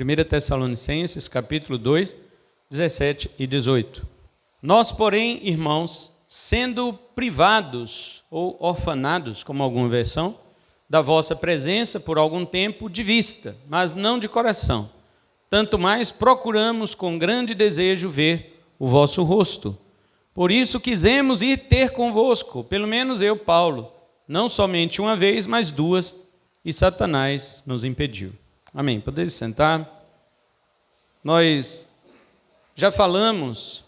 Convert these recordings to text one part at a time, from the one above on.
1 Tessalonicenses, capítulo 2, 17 e 18. Nós, porém, irmãos, sendo privados ou orfanados, como alguma versão, da vossa presença por algum tempo de vista, mas não de coração, tanto mais procuramos com grande desejo ver o vosso rosto. Por isso quisemos ir ter convosco, pelo menos eu, Paulo, não somente uma vez, mas duas, e Satanás nos impediu. Amém. Podeis sentar. Nós já falamos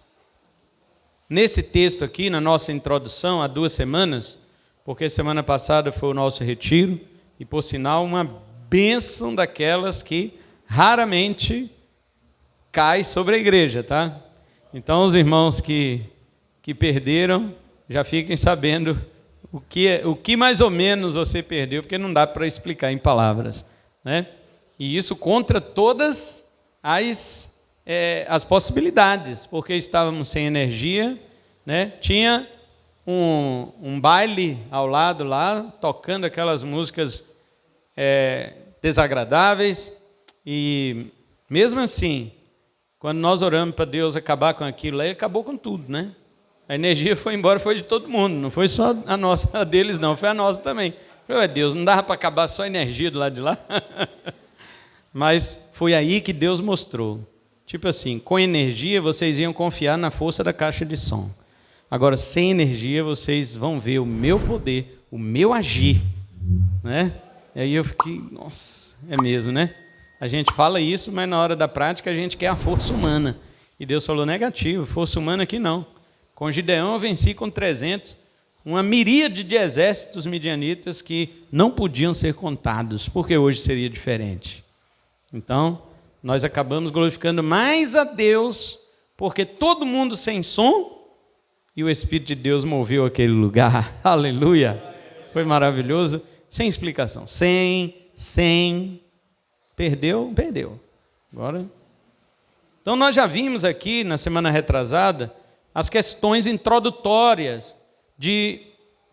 nesse texto aqui, na nossa introdução, há 2 semanas, porque semana passada foi o nosso retiro, e por sinal uma bênção daquelas que raramente cai sobre a igreja, tá? Então os irmãos que perderam, já fiquem sabendo o que mais ou menos você perdeu, porque não dá para explicar em palavras, né? E isso contra todas as possibilidades, porque estávamos sem energia, né? Tinha um baile ao lado lá, tocando aquelas músicas desagradáveis, e mesmo assim, quando nós oramos para Deus acabar com aquilo, Ele acabou com tudo, né? A energia foi embora, foi de todo mundo, não foi só a nossa, a deles não, foi a nossa também. Deus, não dava para acabar só a energia do lado de lá? Mas foi aí que Deus mostrou. Tipo assim, com energia vocês iam confiar na força da caixa de som. Agora, sem energia, vocês vão ver o meu poder, o meu agir, né? E aí eu fiquei, nossa, é mesmo, né? A gente fala isso, mas na hora da prática a gente quer a força humana. E Deus falou, negativo, força humana aqui não. Com Gideão eu venci com 300, uma miríade de exércitos midianitas que não podiam ser contados, porque hoje seria diferente. Então, nós acabamos glorificando mais a Deus, porque todo mundo sem som, e o Espírito de Deus moveu aquele lugar. Aleluia! Foi maravilhoso, sem explicação. Sem. Perdeu. Agora. Então, nós já vimos aqui, na semana retrasada, as questões introdutórias de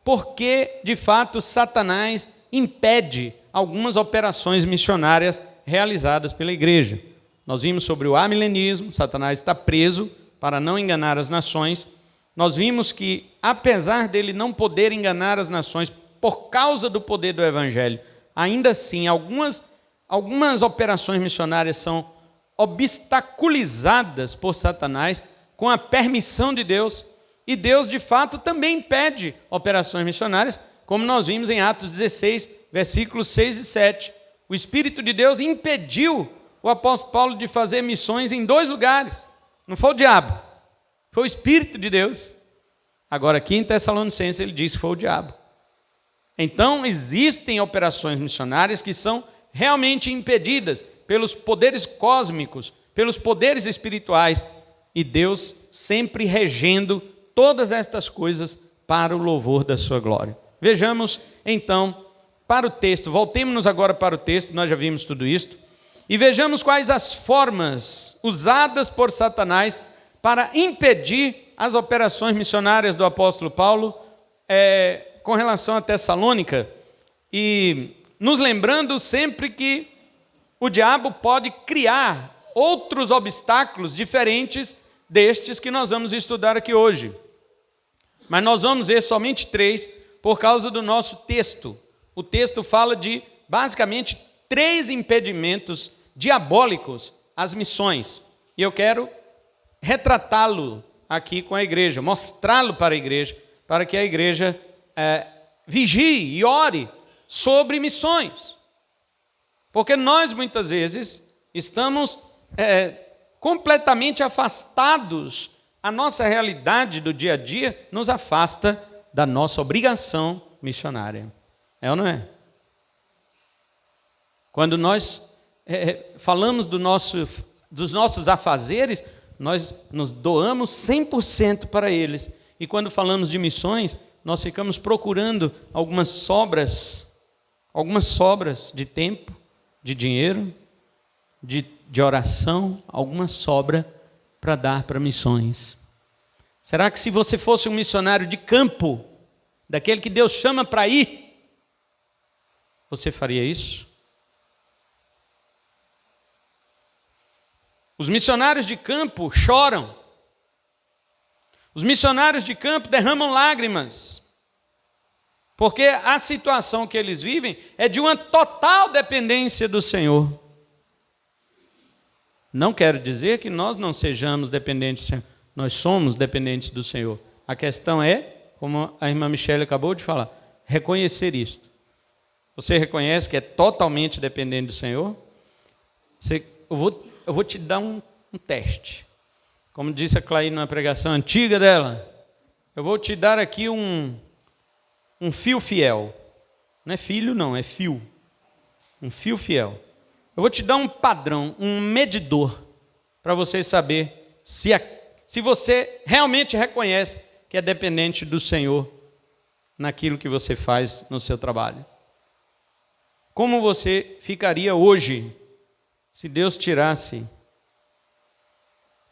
por que, de fato, Satanás impede algumas operações missionárias realizadas pela igreja. Nós vimos sobre o amilenismo, Satanás está preso para não enganar as nações. Nós vimos que, apesar dele não poder enganar as nações por causa do poder do evangelho, ainda assim, algumas operações missionárias são obstaculizadas por Satanás com a permissão de Deus, e Deus, de fato, também impede operações missionárias, como nós vimos em Atos 16, versículos 6 e 7. O Espírito de Deus impediu o apóstolo Paulo de fazer missões em 2 lugares. Não foi o diabo, foi o Espírito de Deus. Agora, aqui em Tessalonicenses, ele diz que foi o diabo. Então, existem operações missionárias que são realmente impedidas pelos poderes cósmicos, pelos poderes espirituais, e Deus sempre regendo todas estas coisas para o louvor da sua glória. Vejamos, então, para o texto. Voltemos agora para o texto, nós já vimos tudo isto, e vejamos quais as formas usadas por Satanás para impedir as operações missionárias do apóstolo Paulo com relação a Tessalônica, e nos lembrando sempre que o diabo pode criar outros obstáculos diferentes destes que nós vamos estudar aqui hoje. Mas nós vamos ver somente 3 por causa do nosso texto. O texto fala de, basicamente, 3 impedimentos diabólicos às missões. E eu quero retratá-lo aqui com a igreja, mostrá-lo para a igreja, para que a igreja vigie e ore sobre missões. Porque nós, muitas vezes, estamos completamente afastados. A nossa realidade do dia a dia nos afasta da nossa obrigação missionária. É ou não é? Quando nós falamos dos nossos afazeres, nós nos doamos 100% para eles. E quando falamos de missões, nós ficamos procurando algumas sobras de tempo, de dinheiro, de oração, alguma sobra para dar para missões. Será que se você fosse um missionário de campo, daquele que Deus chama para ir, você faria isso? Os missionários de campo choram. Os missionários de campo derramam lágrimas. Porque a situação que eles vivem é de uma total dependência do Senhor. Não quero dizer que nós não sejamos dependentes do Senhor. Nós somos dependentes do Senhor. A questão é, como a irmã Michele acabou de falar, reconhecer isto. Você reconhece que é totalmente dependente do Senhor? Eu vou te dar um teste. Como disse a Clay numa pregação antiga dela, eu vou te dar aqui um fio fiel. Não é filho, não, é fio. Um fio fiel. Eu vou te dar um padrão, um medidor, para você saber se você realmente reconhece que é dependente do Senhor naquilo que você faz no seu trabalho. Como você ficaria hoje se Deus tirasse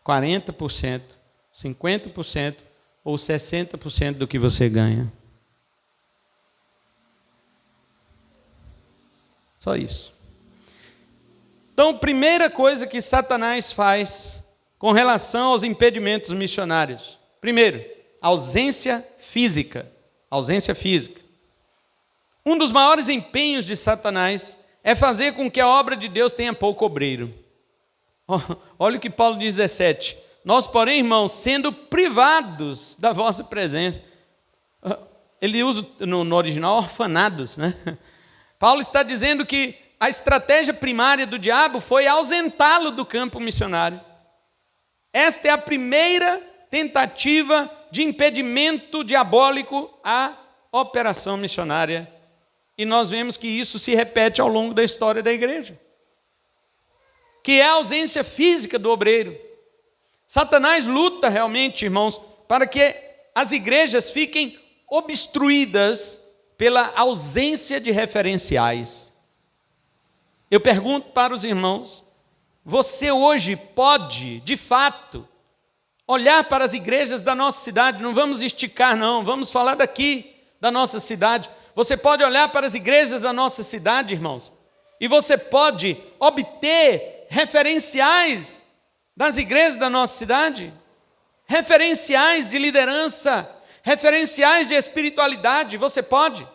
40%, 50% ou 60% do que você ganha? Só isso. Então, primeira coisa que Satanás faz com relação aos impedimentos missionários. Primeiro, ausência física. Ausência física. Um dos maiores empenhos de Satanás é fazer com que a obra de Deus tenha pouco obreiro. Olha o que Paulo diz, 17. Nós, porém, irmãos, sendo privados da vossa presença. Ele usa no original orfanados, né? Paulo está dizendo que a estratégia primária do diabo foi ausentá-lo do campo missionário. Esta é a primeira tentativa de impedimento diabólico à operação missionária. E nós vemos que isso se repete ao longo da história da igreja. Que é a ausência física do obreiro. Satanás luta realmente, irmãos, para que as igrejas fiquem obstruídas pela ausência de referenciais. Eu pergunto para os irmãos, você hoje pode, de fato, olhar para as igrejas da nossa cidade, não vamos esticar não, vamos falar daqui, da nossa cidade. Você pode olhar para as igrejas da nossa cidade, irmãos, e você pode obter referenciais das igrejas da nossa cidade, referenciais de liderança, referenciais de espiritualidade. Você pode.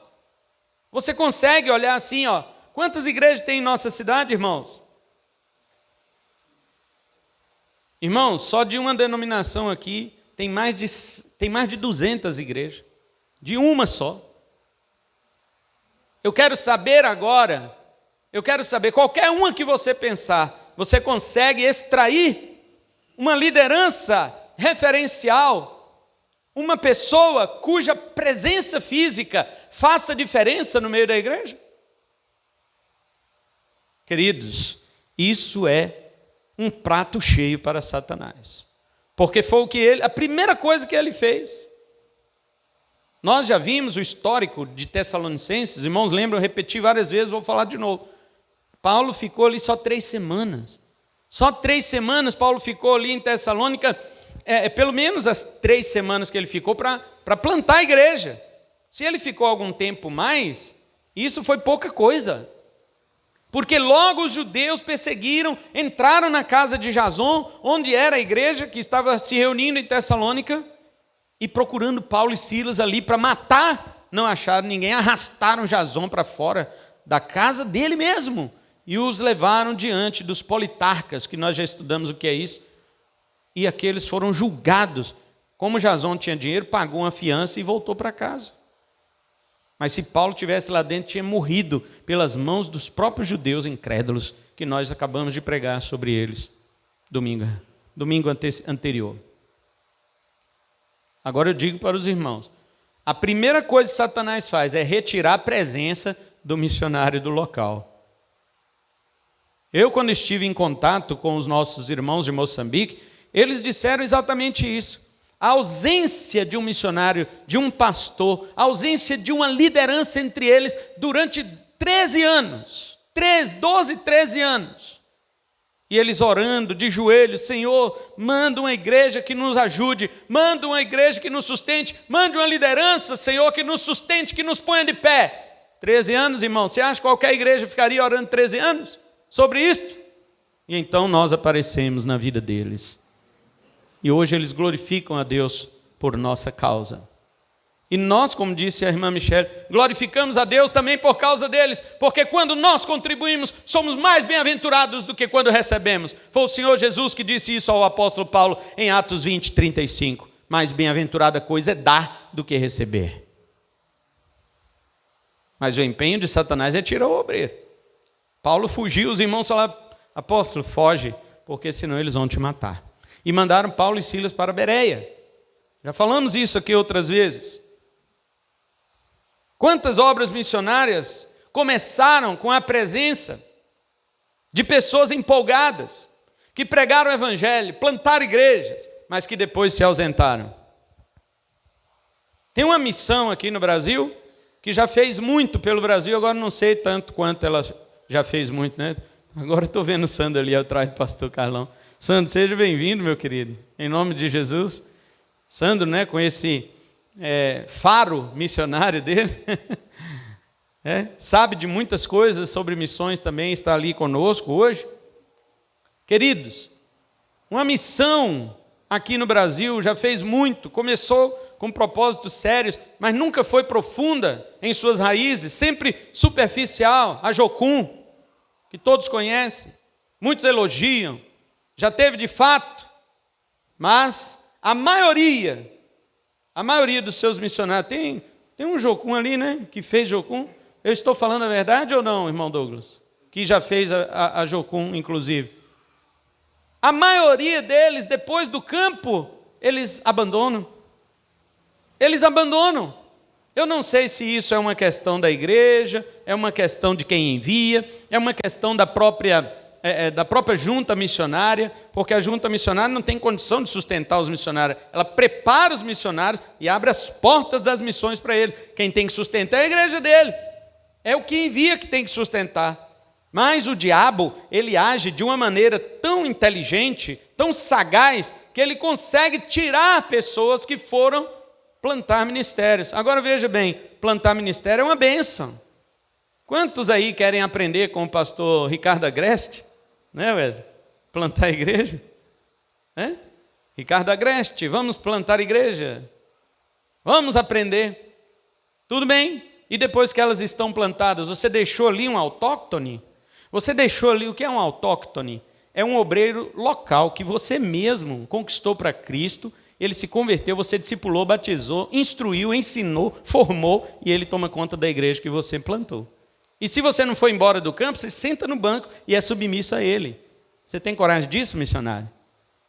Você consegue olhar assim, ó. Quantas igrejas tem em nossa cidade, irmãos? Irmãos, só de uma denominação aqui tem mais de 200 igrejas. De uma só. Eu quero saber agora, qualquer uma que você pensar, você consegue extrair uma liderança referencial, uma pessoa cuja presença física faça diferença no meio da igreja? Queridos, isso é um prato cheio para Satanás, porque foi a primeira coisa que ele fez. Nós já vimos o histórico de Tessalonicenses, irmãos lembram, eu repeti várias vezes, vou falar de novo. Paulo ficou ali só 3 semanas. Só 3 semanas Paulo ficou ali em Tessalônica, pelo menos as 3 semanas que ele ficou para plantar a igreja. Se ele ficou algum tempo mais, isso foi pouca coisa. Porque logo os judeus perseguiram, entraram na casa de Jason, onde era a igreja que estava se reunindo em Tessalônica, e procurando Paulo e Silas ali para matar, não acharam ninguém, arrastaram Jason para fora da casa dele mesmo, e os levaram diante dos politarcas, que nós já estudamos o que é isso, e aqueles foram julgados. Como Jason tinha dinheiro, pagou uma fiança e voltou para casa. Mas se Paulo tivesse lá dentro, tinha morrido pelas mãos dos próprios judeus incrédulos, que nós acabamos de pregar sobre eles domingo anterior. Agora eu digo para os irmãos, a primeira coisa que Satanás faz é retirar a presença do missionário do local. Eu, quando estive em contato com os nossos irmãos de Moçambique, eles disseram exatamente isso. A ausência de um missionário, de um pastor, a ausência de uma liderança entre eles durante 13 anos. 12, 13 anos. E eles orando de joelhos, Senhor, manda uma igreja que nos ajude, manda uma igreja que nos sustente, manda uma liderança, Senhor, que nos sustente, que nos ponha de pé. 13 anos, irmão, você acha que qualquer igreja ficaria orando 13 anos sobre isto? E então nós aparecemos na vida deles. E hoje eles glorificam a Deus por nossa causa. E nós, como disse a irmã Michele, glorificamos a Deus também por causa deles, porque quando nós contribuímos, somos mais bem-aventurados do que quando recebemos. Foi o Senhor Jesus que disse isso ao apóstolo Paulo em Atos 20, 35. Mais bem-aventurada coisa é dar do que receber. Mas o empenho de Satanás é tirar o obreiro. Paulo fugiu, os irmãos falaram, apóstolo, foge, porque senão eles vão te matar. E mandaram Paulo e Silas para Bereia. Já falamos isso aqui outras vezes. Quantas obras missionárias começaram com a presença de pessoas empolgadas, que pregaram o evangelho, plantaram igrejas, mas que depois se ausentaram. Tem uma missão aqui no Brasil, que já fez muito pelo Brasil, agora não sei tanto quanto ela já fez muito, né? Agora estou vendo o Sandro ali atrás do pastor Carlão. Sandro, seja bem-vindo, meu querido, em nome de Jesus. Sandro, né, com esse faro missionário dele, sabe de muitas coisas sobre missões também, está ali conosco hoje. Queridos, uma missão aqui no Brasil já fez muito, começou com propósitos sérios, mas nunca foi profunda em suas raízes, sempre superficial. A Jocum, que todos conhecem, muitos elogiam, já teve de fato, mas a maioria dos seus missionários, tem um Jocum ali, né, que fez Jocum. Eu estou falando a verdade ou não, irmão Douglas? Que já fez a Jocum, inclusive. A maioria deles, depois do campo, eles abandonam. Eles abandonam. Eu não sei se isso é uma questão da igreja, é uma questão de quem envia, é uma questão da própria junta missionária, porque a junta missionária não tem condição de sustentar os missionários. Ela prepara os missionários e abre as portas das missões para eles. Quem tem que sustentar é a igreja dele. É o que envia que tem que sustentar. Mas o diabo, ele age de uma maneira tão inteligente, tão sagaz, que ele consegue tirar pessoas que foram plantar ministérios. Agora veja bem, plantar ministério é uma bênção. Quantos aí querem aprender com o pastor Ricardo Agreste? Né, Wesley? Plantar igreja? Ricardo Agreste, vamos plantar igreja? Vamos aprender. Tudo bem. E depois que elas estão plantadas, você deixou ali um autóctone? Você deixou ali, o que é um autóctone? É um obreiro local que você mesmo conquistou para Cristo, ele se converteu, você discipulou, batizou, instruiu, ensinou, formou, e ele toma conta da igreja que você plantou. E se você não foi embora do campo, você senta no banco e é submisso a ele. Você tem coragem disso, missionário?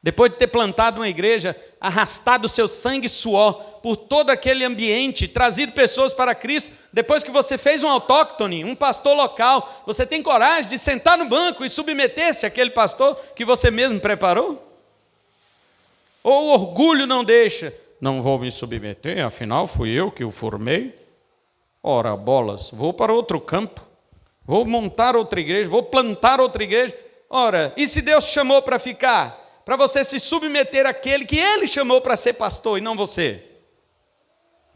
Depois de ter plantado uma igreja, arrastado o seu sangue e suor por todo aquele ambiente, trazido pessoas para Cristo, depois que você fez um autóctone, um pastor local, você tem coragem de sentar no banco e submeter-se àquele pastor que você mesmo preparou? Ou o orgulho não deixa? Não vou me submeter, afinal fui eu que o formei. Ora, bolas, vou para outro campo, vou montar outra igreja, vou plantar outra igreja. Ora, e se Deus te chamou para ficar? Para você se submeter àquele que Ele chamou para ser pastor e não você.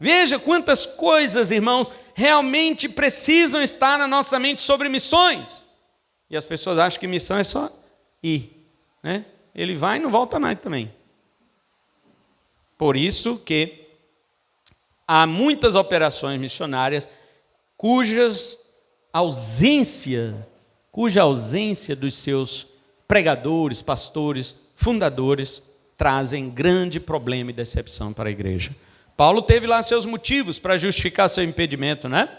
Veja quantas coisas, irmãos, realmente precisam estar na nossa mente sobre missões. E as pessoas acham que missão é só ir, né? Ele vai e não volta mais também. Por isso que há muitas operações missionárias cuja ausência dos seus pregadores, pastores, fundadores, trazem grande problema e decepção para a igreja. Paulo teve lá seus motivos para justificar seu impedimento, né?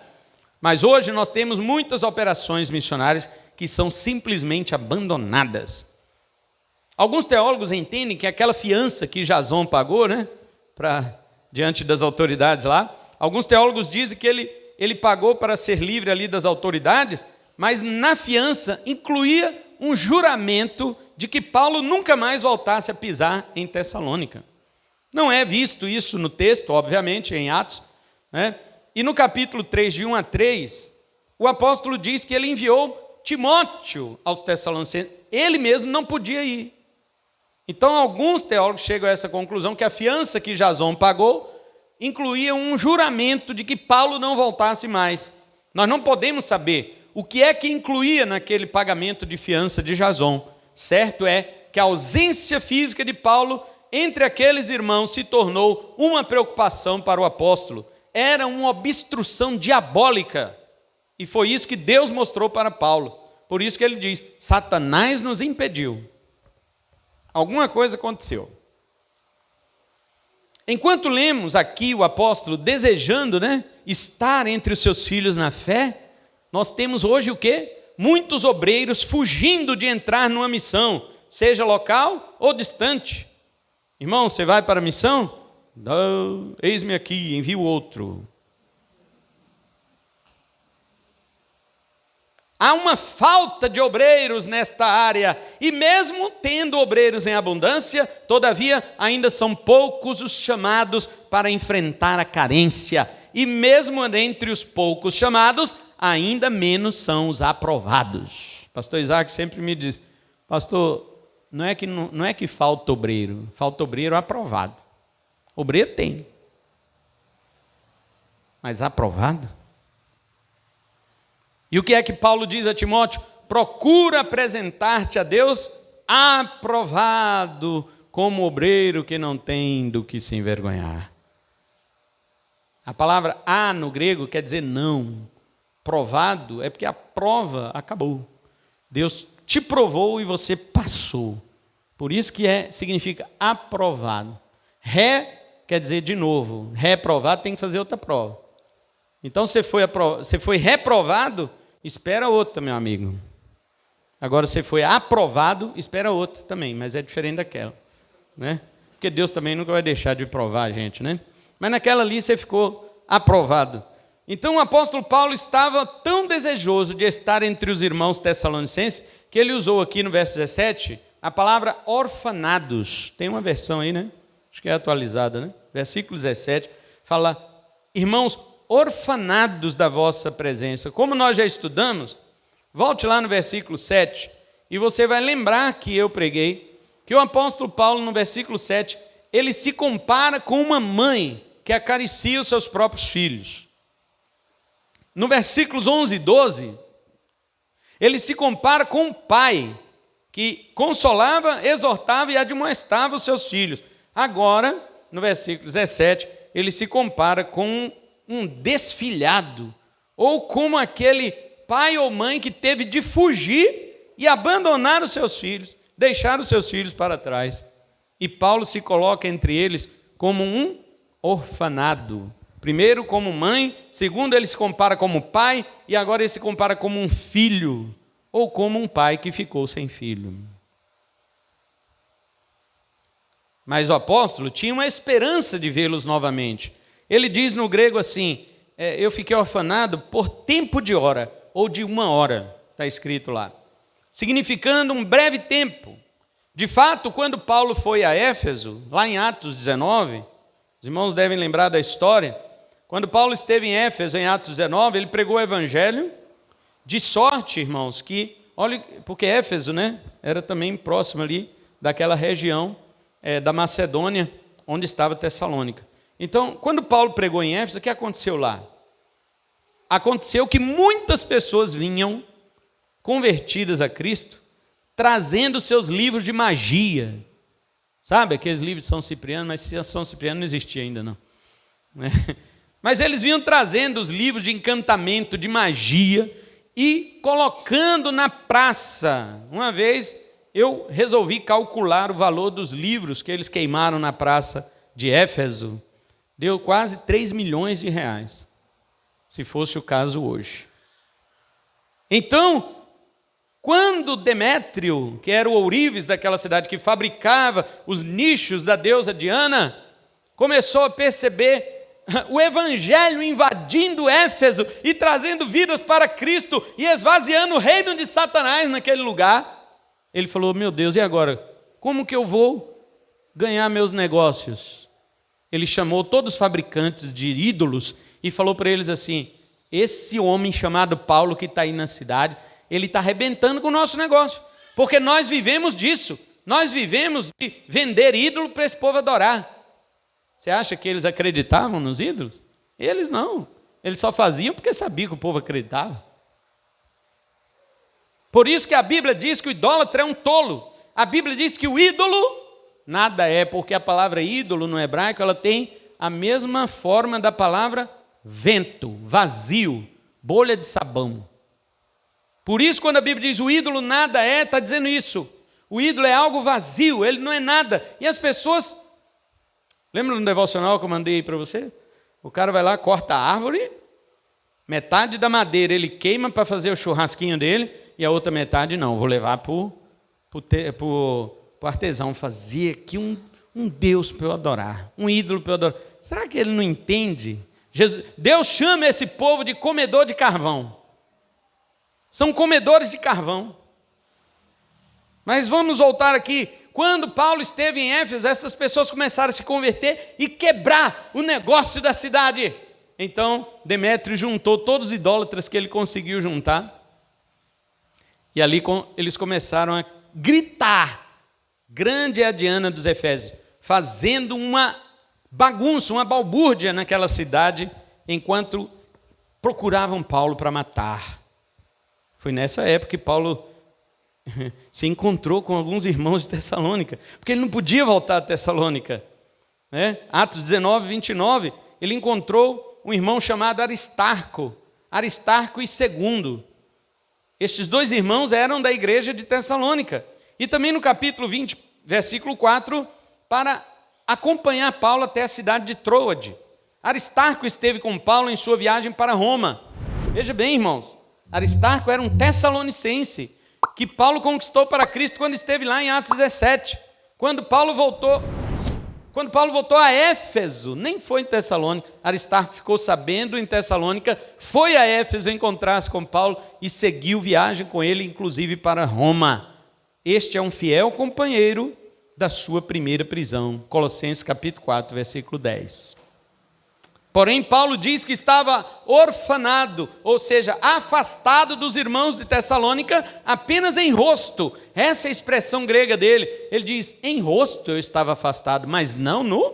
Mas hoje nós temos muitas operações missionárias que são simplesmente abandonadas. Alguns teólogos entendem que aquela fiança que Jason pagou, né, diante das autoridades lá, alguns teólogos dizem que ele pagou para ser livre ali das autoridades, mas na fiança incluía um juramento de que Paulo nunca mais voltasse a pisar em Tessalônica. Não é visto isso no texto, obviamente, em Atos, né? E no capítulo 3, de 1 a 3, o apóstolo diz que ele enviou Timóteo aos Tessalonicenses. Ele mesmo não podia ir. Então, alguns teólogos chegam a essa conclusão, que a fiança que Jason pagou incluía um juramento de que Paulo não voltasse mais. Nós não podemos saber o que é que incluía naquele pagamento de fiança de Jason. Certo é que a ausência física de Paulo entre aqueles irmãos se tornou uma preocupação para o apóstolo. Era uma obstrução diabólica. E foi isso que Deus mostrou para Paulo. Por isso que ele diz: Satanás nos impediu. Alguma coisa aconteceu. Enquanto lemos aqui o apóstolo desejando, estar entre os seus filhos na fé, nós temos hoje o quê? Muitos obreiros fugindo de entrar numa missão, seja local ou distante. Irmão, você vai para a missão? Não, eis-me aqui, envio outro. Há uma falta de obreiros nesta área, e mesmo tendo obreiros em abundância, todavia ainda são poucos os chamados para enfrentar a carência. E mesmo entre os poucos chamados, ainda menos são os aprovados. Pastor Isaac sempre me diz: pastor, não é que falta obreiro aprovado. Obreiro tem, mas aprovado? E o que é que Paulo diz a Timóteo? Procura apresentar-te a Deus aprovado, como obreiro que não tem do que se envergonhar. A palavra "a" no grego quer dizer não. Provado é porque a prova acabou. Deus te provou e você passou. Por isso que significa aprovado. Quer dizer de novo. Reprovado tem que fazer outra prova. Então você foi reprovado, espera outra, meu amigo. Agora você foi aprovado, espera outra também, mas é diferente daquela, Porque Deus também nunca vai deixar de provar a gente, Mas naquela ali você ficou aprovado. Então o apóstolo Paulo estava tão desejoso de estar entre os irmãos tessalonicenses, que ele usou aqui no verso 17 a palavra orfanados. Tem uma versão aí, Acho que é atualizada, Versículo 17, fala: irmãos orfanados da vossa presença. Como nós já estudamos, volte lá no versículo 7, e você vai lembrar que eu preguei, que o apóstolo Paulo, no versículo 7, ele se compara com uma mãe que acaricia os seus próprios filhos. No versículos 11 e 12, ele se compara com um pai que consolava, exortava e admoestava os seus filhos. Agora, no versículo 17, ele se compara com um desfilhado, ou como aquele pai ou mãe que teve de fugir e abandonar os seus filhos, deixar os seus filhos para trás. E Paulo se coloca entre eles como um orfanado. Primeiro como mãe, segundo ele se compara como pai, e agora ele se compara como um filho, ou como um pai que ficou sem filho. Mas o apóstolo tinha uma esperança de vê-los novamente. Ele diz no grego assim: eu fiquei orfanado por tempo de hora, ou de 1 hora, está escrito lá, significando um breve tempo. De fato, quando Paulo foi a Éfeso, lá em Atos 19, os irmãos devem lembrar da história, quando Paulo esteve em Éfeso, em Atos 19, ele pregou o evangelho, de sorte, irmãos, que, olha, porque Éfeso, era também próximo ali daquela região da Macedônia, onde estava Tessalônica. Então, quando Paulo pregou em Éfeso, o que aconteceu lá? Aconteceu que muitas pessoas vinham convertidas a Cristo, trazendo seus livros de magia. Sabe, aqueles livros de São Cipriano, mas São Cipriano não existia ainda não. Mas eles vinham trazendo os livros de encantamento, de magia, e colocando na praça. Uma vez eu resolvi calcular o valor dos livros que eles queimaram na praça de Éfeso. Deu quase 3 milhões de reais, se fosse o caso hoje. Então, quando Demétrio, que era o ourives daquela cidade, que fabricava os nichos da deusa Diana, começou a perceber o evangelho invadindo Éfeso e trazendo vidas para Cristo e esvaziando o reino de Satanás naquele lugar, ele falou: meu Deus, e agora? Como que eu vou ganhar meus negócios? Ele chamou todos os fabricantes de ídolos e falou para eles assim: esse homem chamado Paulo que está aí na cidade, ele está arrebentando com o nosso negócio, porque nós vivemos disso, nós vivemos de vender ídolo para esse povo adorar. Você acha que eles acreditavam nos ídolos? Eles não, eles só faziam porque sabiam que o povo acreditava. Por isso que a Bíblia diz que o idólatra é um tolo. A Bíblia diz que o ídolo nada é, porque a palavra ídolo no hebraico ela tem a mesma forma da palavra vento, vazio, bolha de sabão. Por isso, quando a Bíblia diz o ídolo nada é, está dizendo isso. O ídolo é algo vazio, ele não é nada. E as pessoas... Lembra no devocional que eu mandei aí para você? O cara vai lá, corta a árvore, metade da madeira ele queima para fazer o churrasquinho dele, e a outra metade não, vou levar para o artesão fazer aqui um Deus para eu adorar, um ídolo para eu adorar. Será que ele não entende? Deus chama esse povo de comedor de carvão. São comedores de carvão. Mas vamos voltar aqui. Quando Paulo esteve em Éfeso, essas pessoas começaram a se converter e quebrar o negócio da cidade. Então, Demétrio juntou todos os idólatras que ele conseguiu juntar. E ali eles começaram a gritar: grande é a Diana dos Efésios, fazendo uma bagunça, uma balbúrdia naquela cidade, enquanto procuravam Paulo para matar. Foi nessa época que Paulo se encontrou com alguns irmãos de Tessalônica, porque ele não podia voltar a Tessalônica. Atos 19, 29, ele encontrou um irmão chamado Aristarco e Segundo. Estes dois irmãos eram da igreja de Tessalônica. E também no capítulo 20, versículo 4, para acompanhar Paulo até a cidade de Troade. Aristarco esteve com Paulo em sua viagem para Roma. Veja bem, irmãos, Aristarco era um tessalonicense, que Paulo conquistou para Cristo quando esteve lá em Atos 17. Quando Paulo voltou a Éfeso, nem foi em Tessalônica, Aristarco ficou sabendo em Tessalônica, foi a Éfeso encontrar-se com Paulo e seguiu viagem com ele, inclusive para Roma. Este é um fiel companheiro da sua primeira prisão. Colossenses capítulo 4, versículo 10. Porém, Paulo diz que estava orfanado, ou seja, afastado dos irmãos de Tessalônica apenas em rosto. Essa é a expressão grega dele. Ele diz, em rosto eu estava afastado, mas não no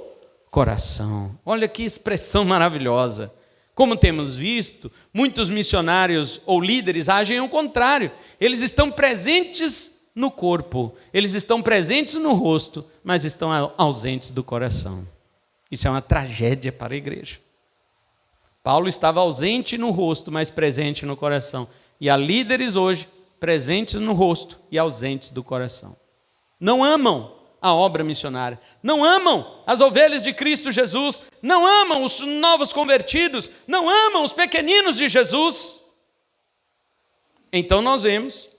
coração. Olha que expressão maravilhosa. Como temos visto, muitos missionários ou líderes agem ao contrário. Eles estão presentes no corpo, eles estão presentes no rosto, mas estão ausentes do coração. Isso é uma tragédia para a igreja. Paulo estava ausente no rosto, mas presente no coração. E há líderes hoje presentes no rosto e ausentes do coração. Não amam a obra missionária, não amam as ovelhas de Cristo Jesus, não amam os novos convertidos, não amam os pequeninos de Jesus. Então nós vemos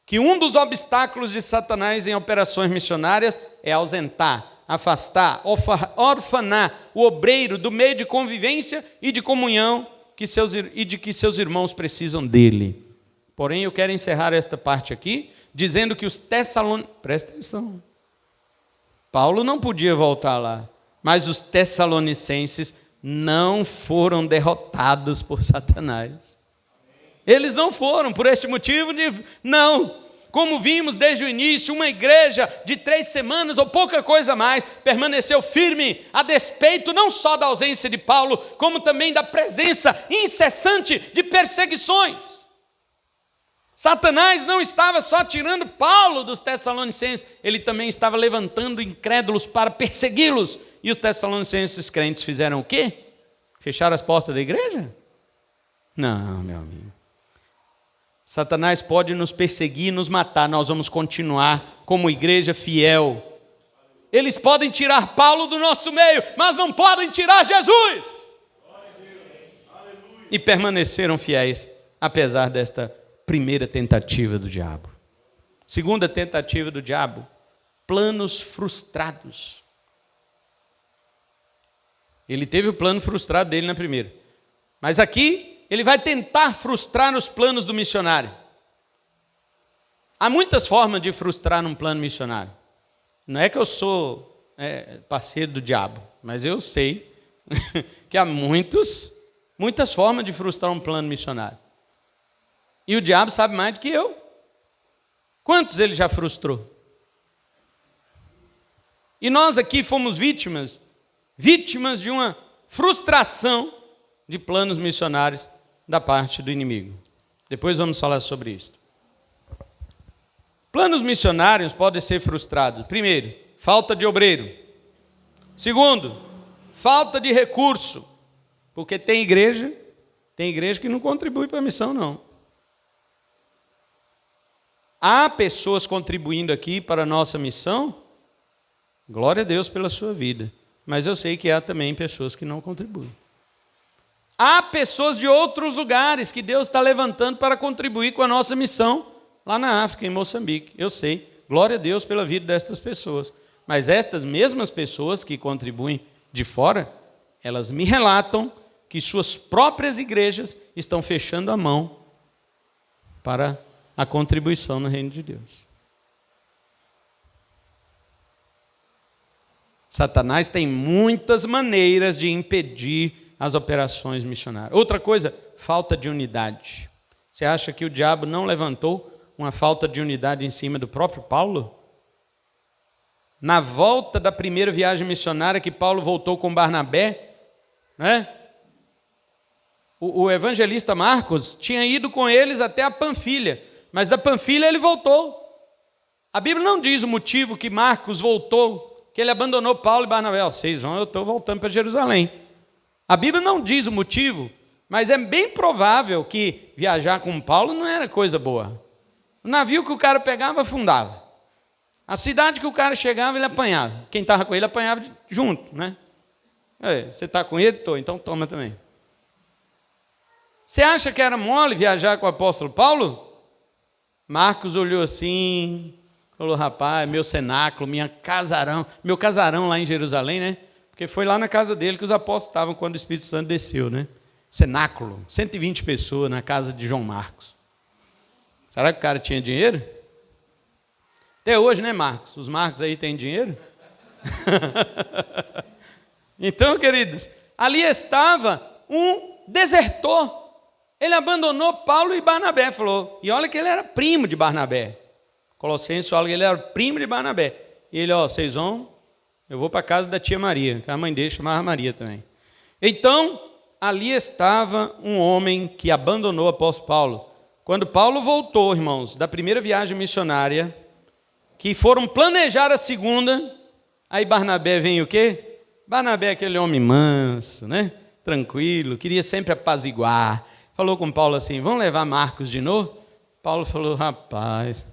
que um dos obstáculos de Satanás em operações missionárias é ausentar, afastar, orfanar o obreiro do meio de convivência e de comunhão de que seus irmãos precisam dele. Porém, eu quero encerrar esta parte aqui, dizendo que os tessalonicenses... Presta atenção. Paulo não podia voltar lá, mas os tessalonicenses não foram derrotados por Satanás. Eles não foram, por este motivo, não. Como vimos desde o início, uma igreja de 3 semanas ou pouca coisa mais permaneceu firme, a despeito não só da ausência de Paulo, como também da presença incessante de perseguições. Satanás não estava só tirando Paulo dos Tessalonicenses, ele também estava levantando incrédulos para persegui-los. E os Tessalonicenses crentes fizeram o quê? Fecharam as portas da igreja? Não, meu amigo. Satanás pode nos perseguir e nos matar, nós vamos continuar como igreja fiel. Eles podem tirar Paulo do nosso meio, mas não podem tirar Jesus. E permaneceram fiéis, apesar desta primeira tentativa do diabo. Segunda tentativa do diabo, planos frustrados. Ele teve o plano frustrado dele na primeira. Mas aqui ele vai tentar frustrar os planos do missionário. Há muitas formas de frustrar um plano missionário. Não é que eu sou parceiro do diabo, mas eu sei que há muitas formas de frustrar um plano missionário. E o diabo sabe mais do que eu. Quantos ele já frustrou? E nós aqui fomos vítimas de uma frustração de planos missionários da parte do inimigo. Depois vamos falar sobre isso. Planos missionários podem ser frustrados. Primeiro, falta de obreiro. Segundo, falta de recurso. Porque tem igreja que não contribui para a missão, não. Há pessoas contribuindo aqui para a nossa missão, glória a Deus pela sua vida. Mas eu sei que há também pessoas que não contribuem. Há pessoas de outros lugares que Deus está levantando para contribuir com a nossa missão, lá na África, em Moçambique. Eu sei, glória a Deus pela vida destas pessoas. Mas estas mesmas pessoas que contribuem de fora, elas me relatam que suas próprias igrejas estão fechando a mão para a contribuição no reino de Deus. Satanás tem muitas maneiras de impedir as operações missionárias. Outra coisa, falta de unidade. Você acha que o diabo não levantou uma falta de unidade em cima do próprio Paulo? Na volta da primeira viagem missionária que Paulo voltou com Barnabé, né? O evangelista Marcos tinha ido com eles até a Panfilha, mas da Panfilha ele voltou. A Bíblia não diz o motivo que Marcos voltou, que ele abandonou Paulo e Barnabé. Vocês vão, eu estou voltando para Jerusalém. A Bíblia não diz o motivo, mas é bem provável que viajar com Paulo não era coisa boa. O navio que o cara pegava, afundava. A cidade que o cara chegava, ele apanhava. Quem estava com ele apanhava junto, né? Você está com ele? Estou, então toma também. Você acha que era mole viajar com o apóstolo Paulo? Marcos olhou assim, falou, rapaz, meu cenáculo, meu casarão lá em Jerusalém, né? Porque foi lá na casa dele que os apóstolos estavam quando o Espírito Santo desceu, né? Cenáculo, 120 pessoas na casa de João Marcos. Será que o cara tinha dinheiro? Até hoje, né, Marcos? Os Marcos aí têm dinheiro? Então, queridos, ali estava um desertor. Ele abandonou Paulo e Barnabé, falou. E olha que ele era primo de Barnabé. Colossenses fala que ele era primo de Barnabé. E ele, vocês vão, eu vou para a casa da tia Maria, que a mãe dele chamava Maria também. Então, ali estava um homem que abandonou o apóstolo Paulo. Quando Paulo voltou, irmãos, da primeira viagem missionária, que foram planejar a segunda, aí Barnabé vem o quê? Barnabé é aquele homem manso, né? Tranquilo, queria sempre apaziguar. Falou com Paulo assim, vamos levar Marcos de novo? Paulo falou, rapaz,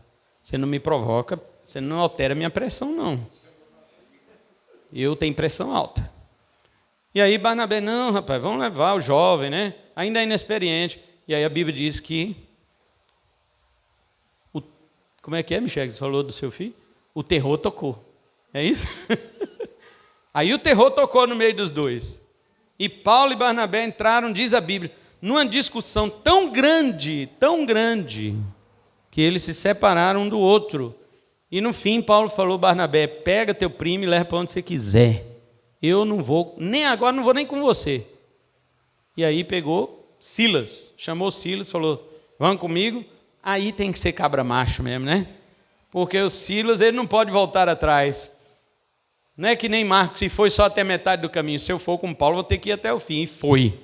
você não me provoca, você não altera minha pressão, não. Eu tenho pressão alta. E aí Barnabé, não, rapaz, vamos levar o jovem, né? Ainda é inexperiente. E aí a Bíblia diz que, como é que é, Michel, que você falou do seu filho? O terror tocou. É isso? Aí o terror tocou no meio dos dois. E Paulo e Barnabé entraram, diz a Bíblia, numa discussão tão grande, que eles se separaram um do outro. E no fim, Paulo falou, Barnabé, pega teu primo e leva para onde você quiser. Eu não vou, nem agora, não vou nem com você. E aí pegou Silas, chamou Silas, falou, vão comigo. Aí tem que ser cabra macho mesmo, né? Porque o Silas, ele não pode voltar atrás. Não é que nem Marcos, se foi só até metade do caminho. Se eu for com Paulo, vou ter que ir até o fim. E foi.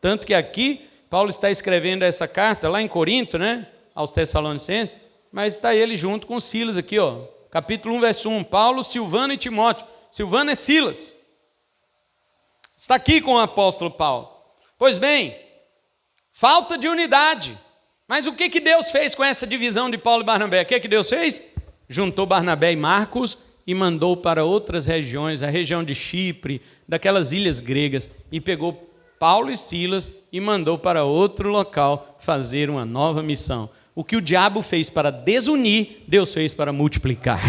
Tanto que aqui, Paulo está escrevendo essa carta, lá em Corinto, né? Aos Tessalonicenses, mas está ele junto com Silas aqui, capítulo 1, verso 1. Paulo, Silvano e Timóteo. Silvano é Silas. Está aqui com o apóstolo Paulo. Pois bem, falta de unidade. Mas o que Deus fez com essa divisão de Paulo e Barnabé? O que Deus fez? Juntou Barnabé e Marcos e mandou para outras regiões, a região de Chipre, daquelas ilhas gregas, e pegou Paulo e Silas e mandou para outro local fazer uma nova missão. O que o diabo fez para desunir, Deus fez para multiplicar.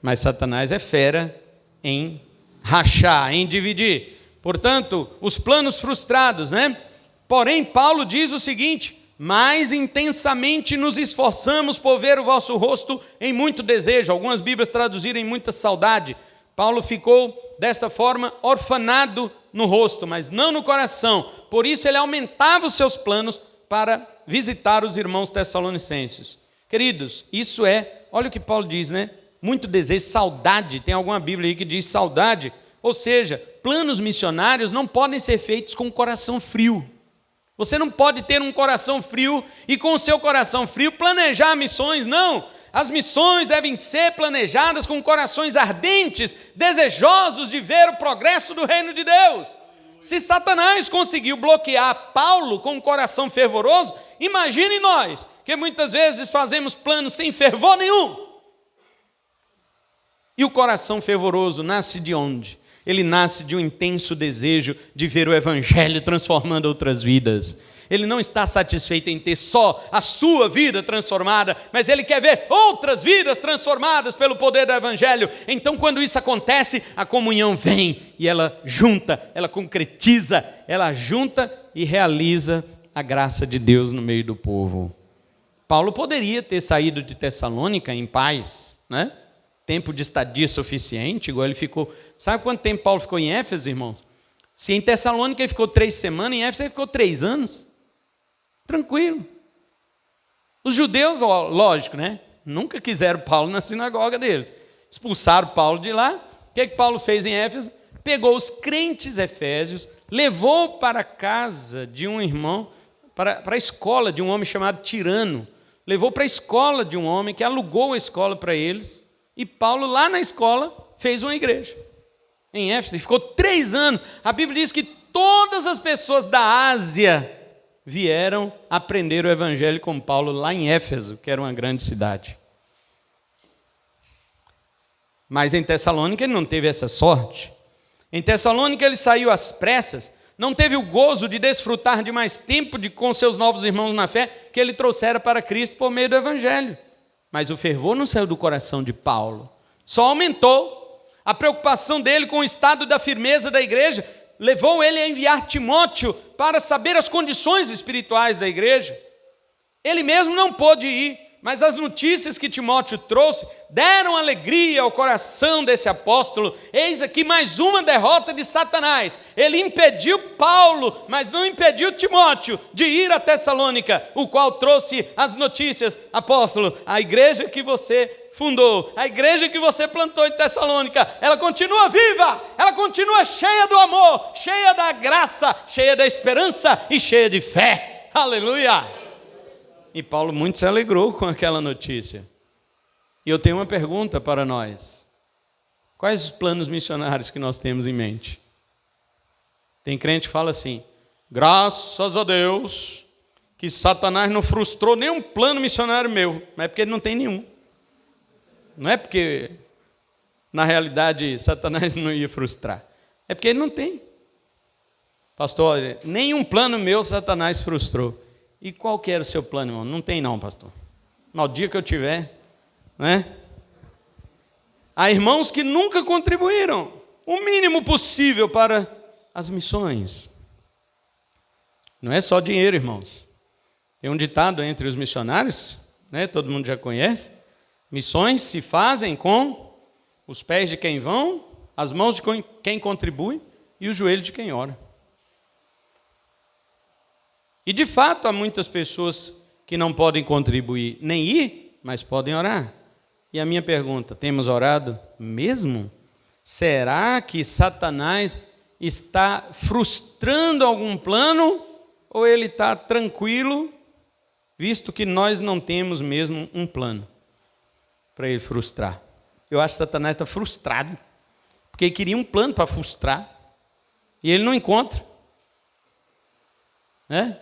Mas Satanás é fera em rachar, em dividir. Portanto, os planos frustrados, né? Porém, Paulo diz o seguinte, mais intensamente nos esforçamos por ver o vosso rosto em muito desejo. Algumas Bíblias traduziram em muita saudade. Paulo ficou desta forma orfanado no rosto, mas não no coração. Por isso ele aumentava os seus planos para visitar os irmãos tessalonicenses. Queridos, isso olha o que Paulo diz, né? Muito desejo, saudade. Tem alguma Bíblia aí que diz saudade? Ou seja, planos missionários não podem ser feitos com o coração frio. Você não pode ter um coração frio e com o seu coração frio planejar missões, não. As missões devem ser planejadas com corações ardentes, desejosos de ver o progresso do reino de Deus. Se Satanás conseguiu bloquear Paulo com um coração fervoroso, imagine nós, que muitas vezes fazemos planos sem fervor nenhum. E o coração fervoroso nasce de onde? Ele nasce de um intenso desejo de ver o evangelho transformando outras vidas. Ele não está satisfeito em ter só a sua vida transformada, mas ele quer ver outras vidas transformadas pelo poder do evangelho. Então, quando isso acontece, a comunhão vem e ela junta, ela concretiza, ela junta e realiza a graça de Deus no meio do povo. Paulo poderia ter saído de Tessalônica em paz, né? Tempo de estadia suficiente, igual ele ficou. Sabe quanto tempo Paulo ficou em Éfeso, irmãos? Se em Tessalônica ele ficou 3 semanas, em Éfeso ele ficou 3 anos. Tranquilo. Os judeus, lógico, né? Nunca quiseram Paulo na sinagoga deles. Expulsaram Paulo de lá. O que Paulo fez em Éfeso? Pegou os crentes efésios, levou para a casa de um irmão, para a escola de um homem chamado Tirano. Levou para a escola de um homem que alugou a escola para eles. E Paulo, lá na escola, fez uma igreja. Em Éfeso, ficou 3 anos. A Bíblia diz que todas as pessoas da Ásia vieram aprender o evangelho com Paulo lá em Éfeso, que era uma grande cidade. Mas em Tessalônica ele não teve essa sorte. Em Tessalônica ele saiu às pressas, não teve o gozo de desfrutar de mais tempo com seus novos irmãos na fé que ele trouxera para Cristo por meio do evangelho. Mas o fervor não saiu do coração de Paulo, só aumentou. A preocupação dele com o estado da firmeza da igreja levou ele a enviar Timóteo para saber as condições espirituais da igreja. Ele mesmo não pôde ir, mas as notícias que Timóteo trouxe deram alegria ao coração desse apóstolo. Eis aqui mais uma derrota de Satanás. Ele impediu Paulo, mas não impediu Timóteo de ir a Tessalônica, o qual trouxe as notícias. Apóstolo, a igreja que você fundou, a igreja que você plantou em Tessalônica, ela continua viva, ela continua cheia do amor, cheia da graça, cheia da esperança e cheia de fé. Aleluia! E Paulo muito se alegrou com aquela notícia. E eu tenho uma pergunta para nós. Quais os planos missionários que nós temos em mente? Tem crente que fala assim: graças a Deus que Satanás não frustrou nenhum plano missionário meu. Mas é porque ele não tem nenhum. Não é porque, na realidade, Satanás não ia frustrar. É porque ele não tem. Pastor, nenhum plano meu Satanás frustrou. E qual que era o seu plano, irmão? Não tem não, pastor. No dia que eu tiver, né? Há irmãos que nunca contribuíram o mínimo possível para as missões. Não é só dinheiro, irmãos. Tem um ditado entre os missionários, né? Todo mundo já conhece. Missões se fazem com os pés de quem vão, as mãos de quem contribui e o joelho de quem ora. E de fato há muitas pessoas que não podem contribuir nem ir, mas podem orar. E a minha pergunta: temos orado mesmo? Será que Satanás está frustrando algum plano ou ele está tranquilo, visto que nós não temos mesmo um plano para ele frustrar? Eu acho que Satanás está frustrado, porque ele queria um plano para frustrar e ele não encontra, né?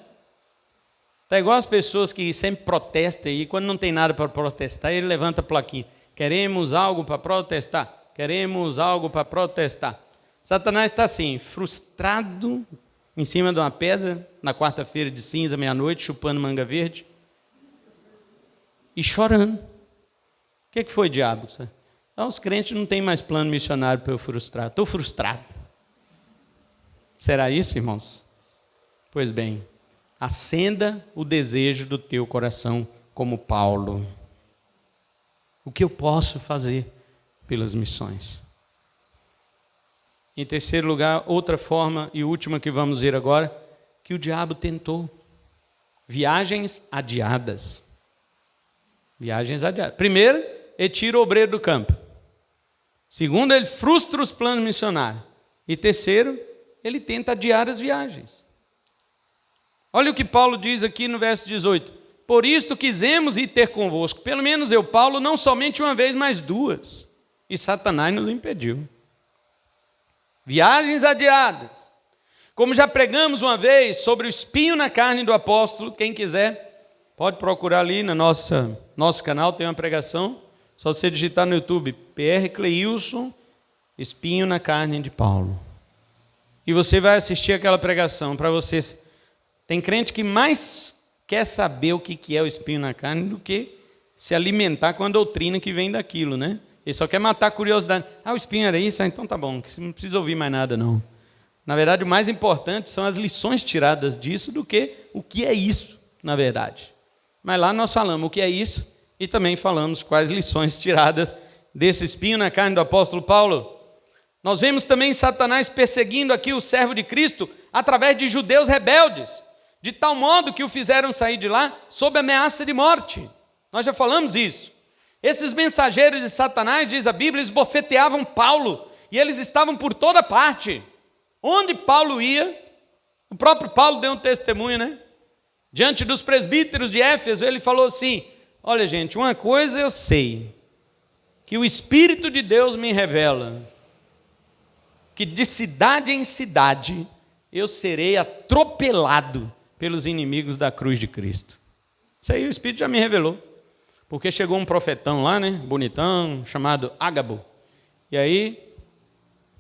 Está igual as pessoas que sempre protestam e quando não tem nada para protestar, ele levanta a plaquinha: queremos algo para protestar, queremos algo para protestar. Satanás está assim, frustrado, em cima de uma pedra, na quarta-feira de cinza, meia-noite, chupando manga verde e chorando. O que foi, diabo? Então, os crentes não têm mais plano missionário para eu frustrar. Estou frustrado. Será isso, irmãos? Pois bem, acenda o desejo do teu coração como Paulo. O que eu posso fazer pelas missões? Em terceiro lugar, outra forma e última que vamos ver agora, que o diabo tentou. Viagens adiadas. Viagens adiadas. Primeiro, ele tira o obreiro do campo. Segundo, ele frustra os planos missionários. E terceiro, ele tenta adiar as viagens. Olha o que Paulo diz aqui no verso 18. Por isto quisemos ir ter convosco, pelo menos eu, Paulo, não somente uma vez, mas duas. E Satanás nos impediu. Viagens adiadas. Como já pregamos uma vez sobre o espinho na carne do apóstolo, quem quiser, pode procurar ali no nosso canal, tem uma pregação. Só você digitar no YouTube, PR Cleilson, espinho na carne de Paulo. E você vai assistir aquela pregação para você. Tem crente que mais quer saber o que é o espinho na carne do que se alimentar com a doutrina que vem daquilo, né? Ele só quer matar a curiosidade. O espinho era isso? Então tá bom, você não precisa ouvir mais nada não. Na verdade, o mais importante são as lições tiradas disso do que o que é isso, na verdade. Mas lá nós falamos o que é isso e também falamos quais lições tiradas desse espinho na carne do apóstolo Paulo. Nós vemos também Satanás perseguindo aqui o servo de Cristo através de judeus rebeldes, de tal modo que o fizeram sair de lá sob ameaça de morte. Nós já falamos isso. Esses mensageiros de Satanás, diz a Bíblia, eles bofeteavam Paulo e eles estavam por toda parte. Onde Paulo ia, o próprio Paulo deu um testemunho, né? Diante dos presbíteros de Éfeso, ele falou assim: olha gente, uma coisa eu sei, que o Espírito de Deus me revela, que de cidade em cidade eu serei atropelado pelos inimigos da cruz de Cristo. Isso aí o Espírito já me revelou, porque chegou um profetão lá, né, bonitão, chamado Ágabo, e aí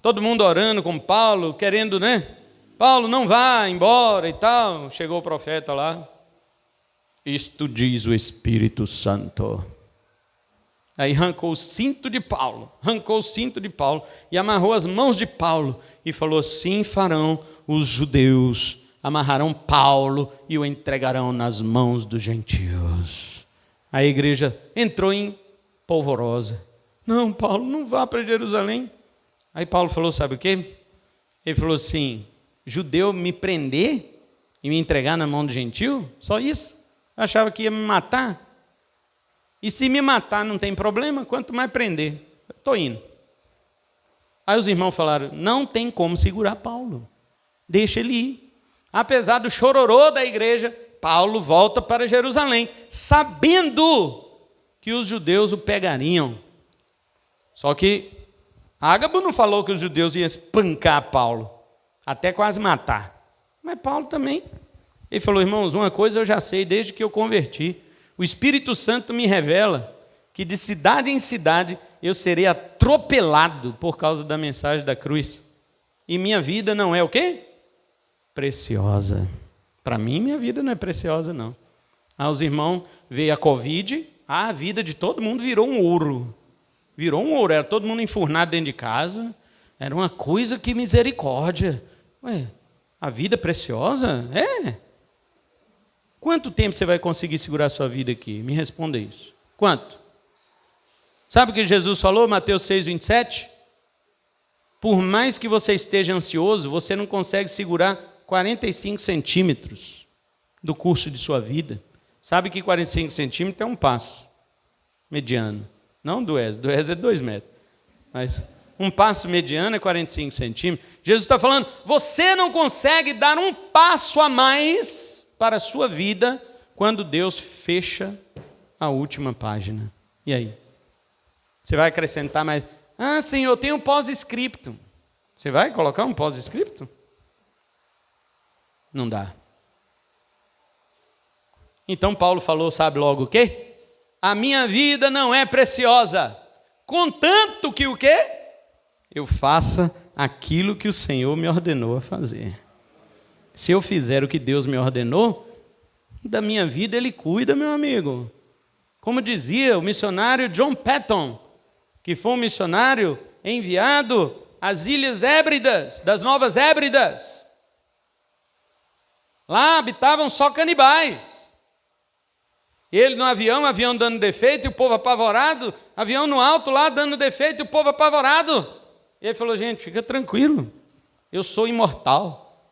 todo mundo orando com Paulo, querendo, né? Paulo, não vá embora e tal. Chegou o profeta lá. Isto diz o Espírito Santo. Aí arrancou o cinto de Paulo, e amarrou as mãos de Paulo e falou: assim farão os judeus, amarrarão Paulo e o entregarão nas mãos dos gentios. A igreja entrou em polvorosa. Não, Paulo, não vá para Jerusalém. Aí Paulo falou, sabe o quê? Ele falou assim: judeu me prender e me entregar na mão do gentio? Só isso? Eu achava que ia me matar. E se me matar não tem problema, quanto mais prender. Eu estou indo. Aí os irmãos falaram: não tem como segurar Paulo. Deixa ele ir. Apesar do chororô da igreja, Paulo volta para Jerusalém, sabendo que os judeus o pegariam. Só que Ágabo não falou que os judeus iam espancar Paulo, até quase matar. Mas Paulo também. Ele falou: irmãos, uma coisa eu já sei desde que eu converti. O Espírito Santo me revela que de cidade em cidade eu serei atropelado por causa da mensagem da cruz. E minha vida não é o quê? Preciosa. Para mim, minha vida não é preciosa, não. Os irmãos, veio a Covid, a vida de todo mundo virou um ouro. Virou um ouro, era todo mundo enfurnado dentro de casa, era uma coisa que misericórdia. Ué, a vida é preciosa? É. Quanto tempo você vai conseguir segurar a sua vida aqui? Me responda isso. Quanto? Sabe o que Jesus falou, Mateus 6:27? Por mais que você esteja ansioso, você não consegue segurar 45 centímetros do curso de sua vida. Sabe que 45 centímetros é um passo mediano. Não do Wesley é 2 metros. Mas um passo mediano é 45 centímetros. Jesus está falando, você não consegue dar um passo a mais para a sua vida quando Deus fecha a última página. E aí? Você vai acrescentar mais? Senhor, tem um pós-scripto. Você vai colocar um pós-scripto? Não dá. Então Paulo falou, sabe logo o quê? A minha vida não é preciosa, contanto que o quê? Eu faça aquilo que o Senhor me ordenou a fazer. Se eu fizer o que Deus me ordenou, da minha vida Ele cuida, meu amigo. Como dizia o missionário John Patton, que foi um missionário enviado às Ilhas Hébridas, das Novas Hébridas. Lá habitavam só canibais. Ele no avião dando defeito, e o povo apavorado, avião no alto lá dando defeito, e o povo apavorado. E ele falou, gente, fica tranquilo, eu sou imortal.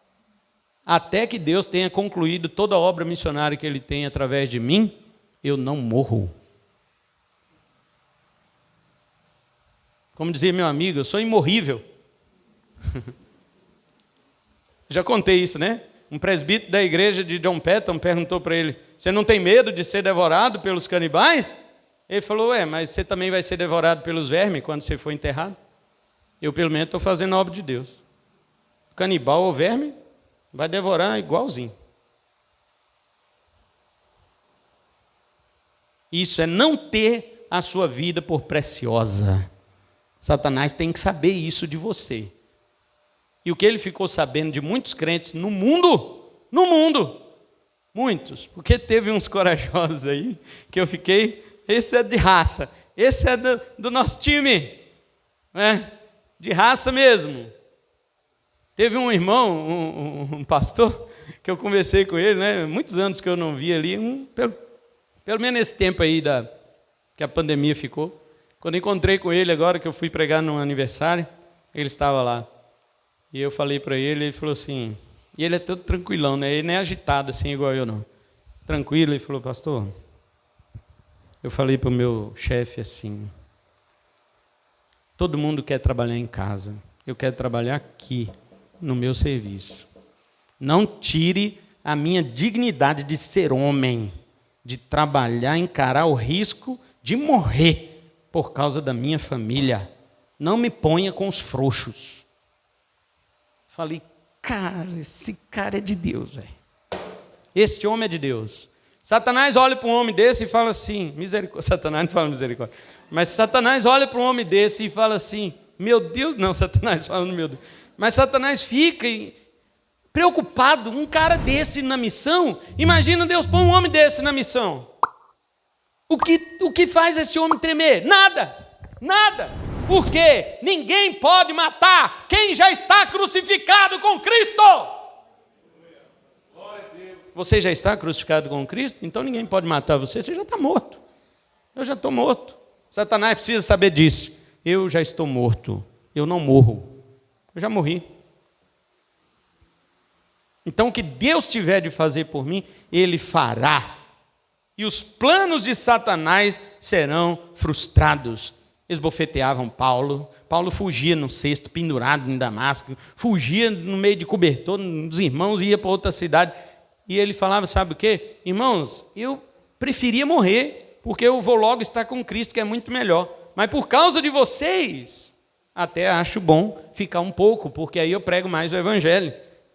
Até que Deus tenha concluído toda a obra missionária que Ele tem através de mim, eu não morro. Como dizia meu amigo, eu sou imorrível. Já contei isso, né? um presbítero da igreja de John Patton perguntou para ele: você não tem medo de ser devorado pelos canibais? Ele falou: mas você também vai ser devorado pelos vermes quando você for enterrado? Eu, pelo menos, estou fazendo a obra de Deus. O canibal ou verme vai devorar igualzinho. Isso é não ter a sua vida por preciosa. Satanás tem que saber isso de você. E o que ele ficou sabendo de muitos crentes no mundo, muitos, porque teve uns corajosos aí, que eu fiquei, esse é de raça, esse é do nosso time, né? De raça mesmo. Teve um irmão, um pastor, que eu conversei com ele, né? Muitos anos que eu não vi ali, pelo menos esse tempo aí que a pandemia ficou. Quando encontrei com ele agora, que eu fui pregar num aniversário, ele estava lá. E eu falei para ele, ele falou assim, e ele é todo tranquilão, né? Ele não é agitado assim igual eu não. Tranquilo, ele falou: pastor, eu falei para o meu chefe assim, todo mundo quer trabalhar em casa, eu quero trabalhar aqui, no meu serviço. Não tire a minha dignidade de ser homem, de trabalhar, encarar o risco de morrer por causa da minha família. Não me ponha com os frouxos. Falei: cara, esse cara é de Deus, velho. Esse homem é de Deus. Satanás olha para um homem desse e fala assim, misericórdia. Satanás não fala misericórdia, mas Satanás olha para um homem desse e fala assim, meu Deus, não, Satanás fala no meu Deus. Mas Satanás fica preocupado, um cara desse na missão. Imagina Deus pôr um homem desse na missão. O que faz esse homem tremer? Nada. Porque ninguém pode matar quem já está crucificado com Cristo. Você já está crucificado com Cristo? Então ninguém pode matar você já está morto. Eu já estou morto. Satanás precisa saber disso. Eu já estou morto, eu não morro. Eu já morri. Então o que Deus tiver de fazer por mim, Ele fará. E os planos de Satanás serão frustrados. Eles bofeteavam Paulo. Paulo fugia no cesto, pendurado em Damasco. Fugia no meio de cobertor dos irmãos e ia para outra cidade. E ele falava, sabe o quê? Irmãos, eu preferia morrer, porque eu vou logo estar com Cristo, que é muito melhor. Mas por causa de vocês, até acho bom ficar um pouco, porque aí eu prego mais o evangelho.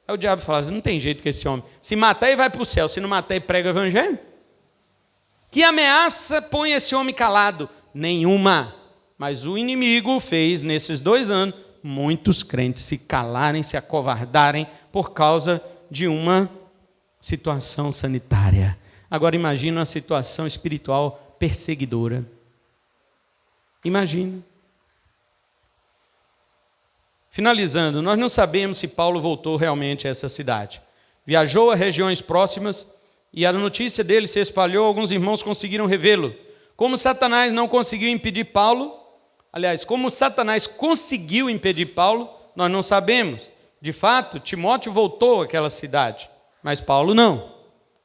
Aí o diabo falava, não tem jeito com esse homem. Se matar, ele vai para o céu. Se não matar, ele prega o evangelho. Que ameaça põe esse homem calado? Nenhuma. Mas o inimigo fez, nesses 2 anos, muitos crentes se calarem, se acovardarem, por causa de uma situação sanitária. Agora imagina uma situação espiritual perseguidora. Imagina. Finalizando, nós não sabemos se Paulo voltou realmente a essa cidade. Viajou a regiões próximas e a notícia dele se espalhou, alguns irmãos conseguiram revê-lo. Como Satanás não conseguiu impedir Paulo, como Satanás conseguiu impedir Paulo, nós não sabemos. De fato, Timóteo voltou àquela cidade, mas Paulo não.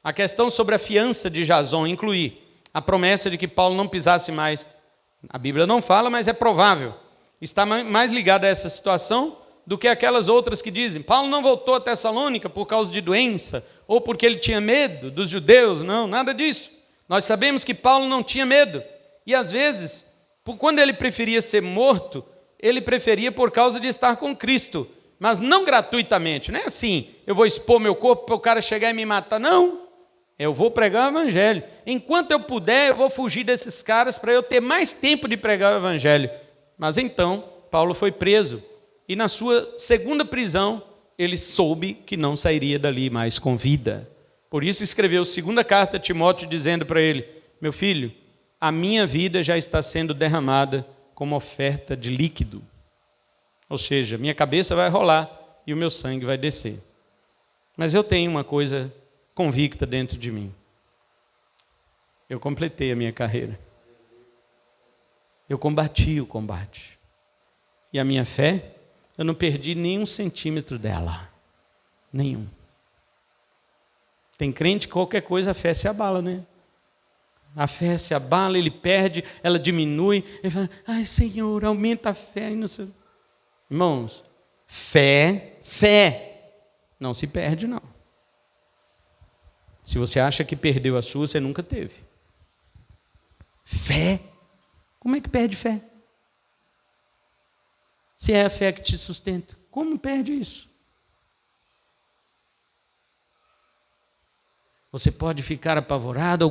A questão sobre a fiança de Jason incluía a promessa de que Paulo não pisasse mais. A Bíblia não fala, mas é provável. Está mais ligado a essa situação do que aquelas outras que dizem Paulo não voltou a Tessalônica por causa de doença ou porque ele tinha medo dos judeus. Não, nada disso. Nós sabemos que Paulo não tinha medo. E às vezes, quando ele preferia ser morto, ele preferia por causa de estar com Cristo. Mas não gratuitamente. Não é assim, eu vou expor meu corpo para o cara chegar e me matar. Não. Eu vou pregar o evangelho. Enquanto eu puder, eu vou fugir desses caras para eu ter mais tempo de pregar o evangelho. Mas então, Paulo foi preso, e na sua segunda prisão, ele soube que não sairia dali mais com vida. Por isso escreveu a segunda carta a Timóteo, dizendo para ele, meu filho, a minha vida já está sendo derramada como oferta de líquido. Ou seja, minha cabeça vai rolar e o meu sangue vai descer. Mas eu tenho uma coisa convicta dentro de mim. Eu completei a minha carreira. Eu combati o combate. E a minha fé, eu não perdi nem 1 centímetro dela. Nenhum. Tem crente que qualquer coisa a fé se abala, né? A fé se abala, ele perde, ela diminui. Ele fala, ai Senhor, aumenta a fé. Não sei. Irmãos, fé não se perde não. Se você acha que perdeu a sua, você nunca teve. Fé? Como é que perde fé? Se é a fé que te sustenta, como perde isso? Você pode ficar apavorado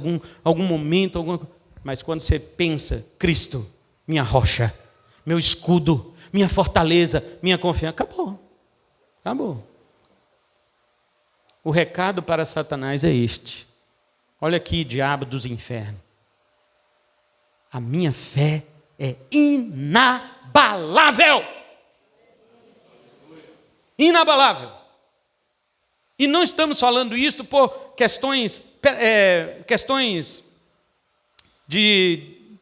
algum momento, mas quando você pensa, Cristo, minha rocha, meu escudo, minha fortaleza, minha confiança, acabou. O recado para Satanás é este. Olha aqui, diabo dos infernos. A minha fé é inabalável. Inabalável. E não estamos falando isso por questões de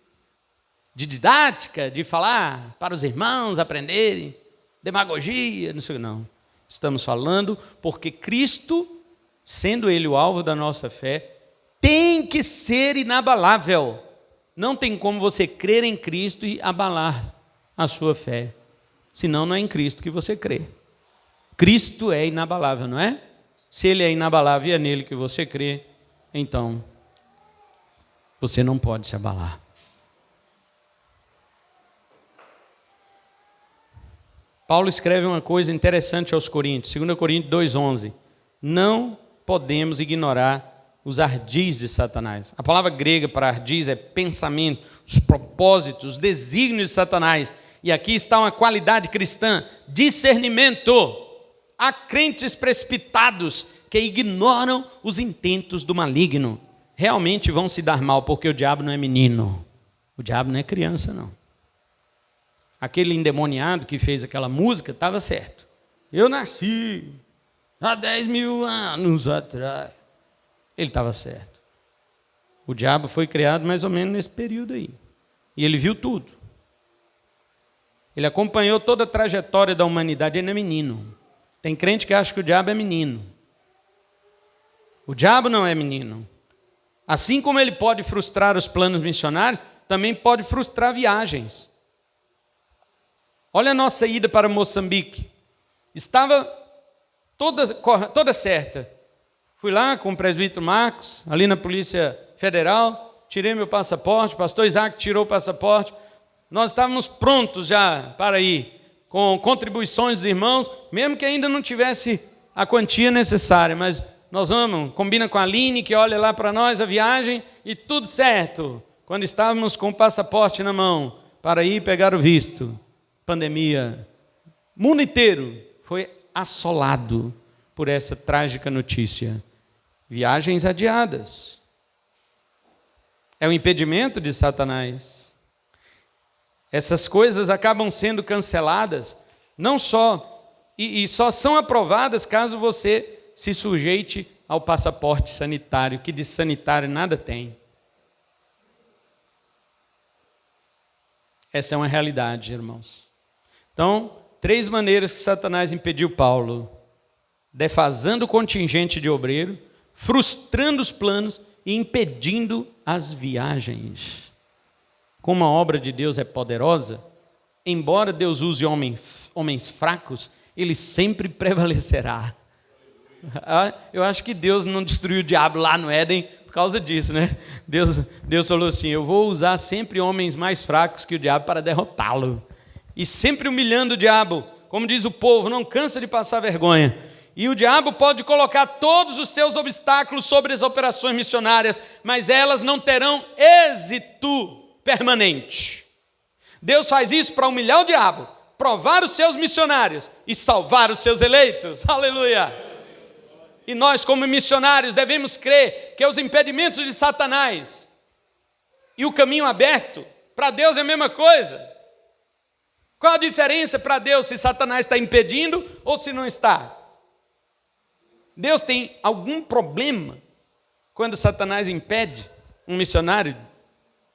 didática, de falar para os irmãos aprenderem, demagogia, não sei o que, não. Estamos falando porque Cristo, sendo Ele o alvo da nossa fé, tem que ser inabalável. Não tem como você crer em Cristo e abalar a sua fé. Senão não é em Cristo que você crê. Cristo é inabalável, não é? Se Ele é inabalável e é nele que você crê, então você não pode se abalar. Paulo escreve uma coisa interessante aos Coríntios, 2 Coríntios 2,11. Não podemos ignorar os ardis de Satanás. A palavra grega para ardis é pensamento, os propósitos, os desígnios de Satanás. E aqui está uma qualidade cristã, discernimento. Há crentes precipitados que ignoram os intentos do maligno. Realmente vão se dar mal, porque o diabo não é menino. O diabo não é criança, não. Aquele endemoniado que fez aquela música estava certo. Eu nasci há 10.000 anos atrás. Ele estava certo. O diabo foi criado mais ou menos nesse período aí. E ele viu tudo. Ele acompanhou toda a trajetória da humanidade. Ele não é menino. Tem crente que acha que o diabo é menino. O diabo não é menino. Assim como ele pode frustrar os planos missionários, também pode frustrar viagens. Olha a nossa ida para Moçambique. Estava toda certa. Fui lá com o presbítero Marcos, ali na Polícia Federal, tirei meu passaporte, o pastor Isaac tirou o passaporte. Nós estávamos prontos já para ir, com contribuições dos irmãos, mesmo que ainda não tivesse a quantia necessária, mas nós vamos, combina com a Aline, que olha lá para nós a viagem, e tudo certo. Quando estávamos com o passaporte na mão, para ir pegar o visto, pandemia, o mundo inteiro foi assolado por essa trágica notícia. Viagens adiadas. É um impedimento de Satanás. Essas coisas acabam sendo canceladas, não só, e só são aprovadas caso você se sujeite ao passaporte sanitário, que de sanitário nada tem. Essa é uma realidade, irmãos. Então, 3 maneiras que Satanás impediu Paulo: defasando o contingente de obreiro, frustrando os planos e impedindo as viagens. Como a obra de Deus é poderosa, embora Deus use homens fracos, ele sempre prevalecerá. Eu acho que Deus não destruiu o diabo lá no Éden por causa disso, né? Deus falou assim: eu vou usar sempre homens mais fracos que o diabo para derrotá-lo. E sempre humilhando o diabo, como diz o povo, não cansa de passar vergonha. E o diabo pode colocar todos os seus obstáculos sobre as operações missionárias, mas elas não terão êxito permanente. Deus faz isso para humilhar o diabo, provar os seus missionários e salvar os seus eleitos. Aleluia! E nós, como missionários, devemos crer que os impedimentos de Satanás e o caminho aberto, para Deus é a mesma coisa. Qual a diferença para Deus se Satanás está impedindo ou se não está? Deus tem algum problema quando Satanás impede um missionário?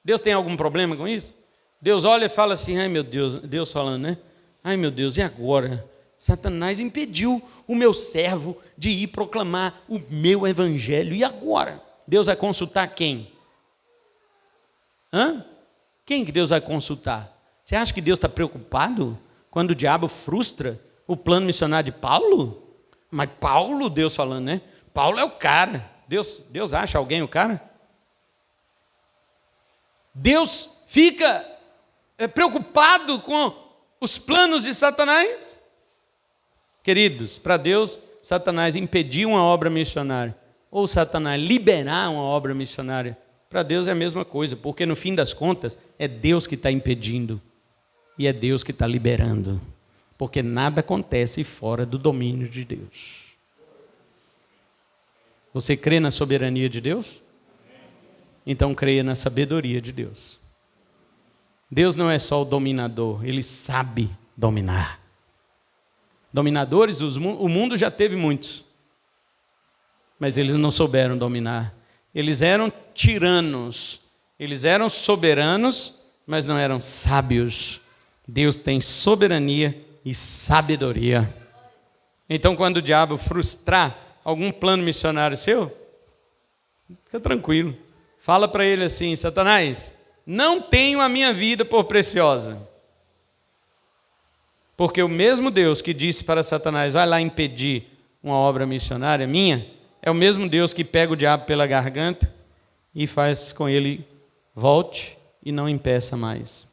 Deus tem algum problema com isso? Deus olha e fala assim: ai meu Deus, Deus falando, né? Ai meu Deus, e agora? Satanás impediu o meu servo de ir proclamar o meu evangelho, e agora? Deus vai consultar quem? Quem que Deus vai consultar? Você acha que Deus está preocupado quando o diabo frustra o plano missionário de Paulo? Mas Paulo, Deus falando, né? Paulo é o cara. Deus acha alguém o cara? Deus fica preocupado com os planos de Satanás? Queridos, para Deus, Satanás impedir uma obra missionária, ou Satanás liberar uma obra missionária, para Deus é a mesma coisa, porque no fim das contas, é Deus que está impedindo, e é Deus que está liberando, porque nada acontece fora do domínio de Deus. Você crê na soberania de Deus? Então creia na sabedoria de Deus. Deus não é só o dominador, Ele sabe dominar. Dominadores, o mundo já teve muitos, mas eles não souberam dominar. Eles eram tiranos, eles eram soberanos, mas não eram sábios. Deus tem soberania e sabedoria. Então, quando o diabo frustrar algum plano missionário seu, fica tranquilo. Fala para ele assim: Satanás, não tenho a minha vida por preciosa. Porque o mesmo Deus que disse para Satanás, vai lá impedir uma obra missionária minha, é o mesmo Deus que pega o diabo pela garganta e faz com ele volte e não impeça mais.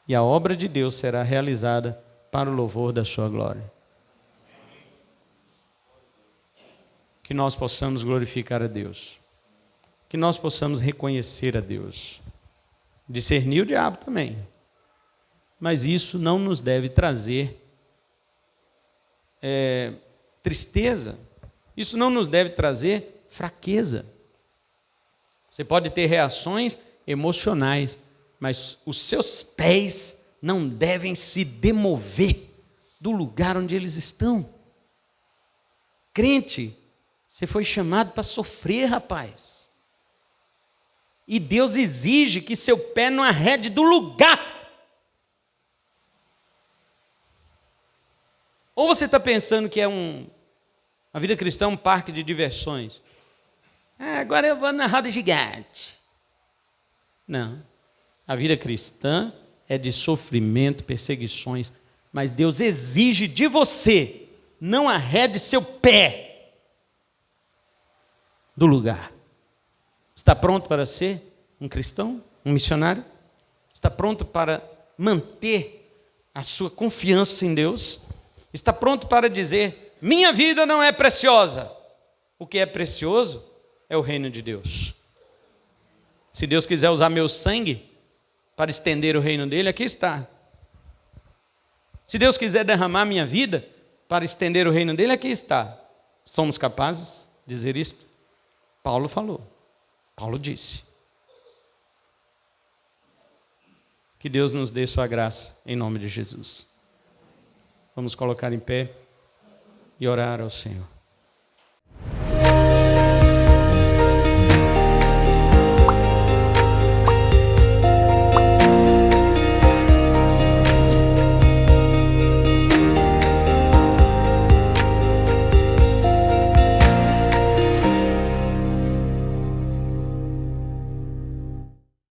E a obra de Deus será realizada para o louvor da sua glória. Que nós possamos glorificar a Deus. Que nós possamos reconhecer a Deus. Discernir o diabo também. Mas isso não nos deve trazer tristeza. Isso não nos deve trazer fraqueza. Você pode ter reações emocionais, mas os seus pés não devem se demover do lugar onde eles estão. Crente, você foi chamado para sofrer, rapaz. E Deus exige que seu pé não arrede do lugar. Ou você está pensando que a vida cristã é um parque de diversões? Agora eu vou na roda gigante. Não. A vida cristã é de sofrimento, perseguições, mas Deus exige de você, não arrede seu pé do lugar. Está pronto para ser um cristão, um missionário? Está pronto para manter a sua confiança em Deus? Está pronto para dizer, minha vida não é preciosa. O que é precioso é o reino de Deus. Se Deus quiser usar meu sangue para estender o reino dele, aqui está. Se Deus quiser derramar minha vida para estender o reino dele, aqui está. Somos capazes de dizer isto? Paulo falou. Paulo disse. Que Deus nos dê sua graça, em nome de Jesus. Vamos colocar em pé e orar ao Senhor.